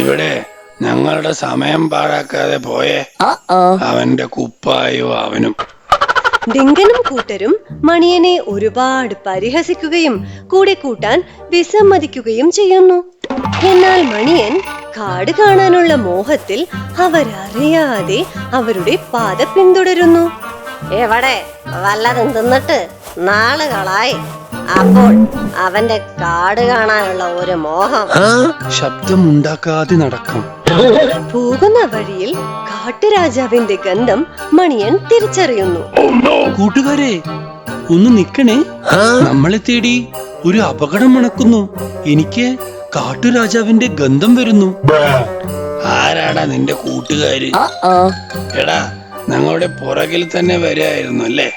ഇവിടെ ഞങ്ങളുടെ സമയം പാഴാക്കാതെ പോയേ. അവന്റെ കുപ്പായോ അവനും. ഡിങ്കനും കൂട്ടരും മണിയനെ ഒരുപാട് പരിഹസിക്കുകയും കൂടെ കൂട്ടാൻ വിസമ്മതിക്കുകയും ചെയ്യുന്നു. എന്നാൽ മണിയൻ കാട് കാണാനുള്ള മോഹത്തിൽ അവരറിയാതെ അവരുടെ പാത പിന്തുടരുന്നു. എവിടെ വല്ലതും തിന്നിട്ട് നാളുകളായി. അപ്പോൾ അവന്റെ കാട് കാണാനുള്ള ഒരു മോഹം. ശബ്ദമുണ്ടാക്കാതെ നടക്കും. പോകുന്ന വഴിയിൽ കാട്ടുരാജാവിന്റെ ഗന്ധം മണിയൻ തിരിച്ചറിയുന്നു. കൂട്ടുകാരെ, ഒന്ന് നിക്കണേ. നമ്മളെ തേടി ഒരു അപകടം മണക്കുന്നു. എനിക്ക് കാട്ടുരാജാവിന്റെ ഗന്ധം വരുന്നു. ആരാടാ നിന്റെ കൂട്ടുകാര്? എടാ, ഞങ്ങളുടെ പുറകിൽ തന്നെ വരായിരുന്നു അല്ലേ?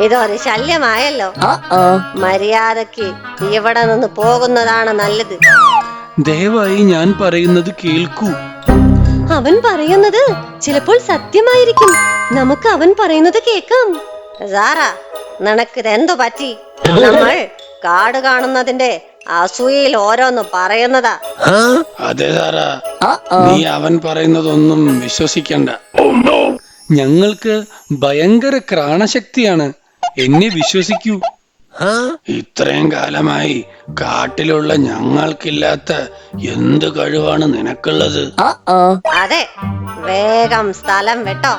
ഇതൊരു ശല്യമായല്ലോ. മര്യാദക്ക് ഇവിടെ നിന്ന് പോകുന്നതാണ് നല്ലത്. ദയവായി ഞാൻ പറയുന്നത് കേൾക്കൂ. അവൻ പറയുന്നത് ചിലപ്പോൾ സത്യമായിരിക്കും. നമുക്ക് അവൻ പറയുന്നത് കേൾക്കാം. സാറ, നിനക്കിതെന്തു പറ്റി? നമ്മൾ കാട് കാണുന്നതിന്റെ അസൂയയിൽ ഓരോന്ന് പറയുന്നതാ. അതെ സാറാ, നീ അവൻ പറയുന്നതൊന്നും വിശ്വസിക്കണ്ട. ഞങ്ങൾക്ക് ഭയങ്കര ഘ്രാണശക്തിയാണ്. എന്നെ വിശ്വസിക്കൂ. ഇത്രയും കാലമായി കാട്ടിലുള്ള ഞങ്ങൾക്കില്ലാത്ത എന്ത് കഴിവാണ് നിനക്കുള്ളത്? അതെ, വേഗം സ്ഥലം വിട്ടോ.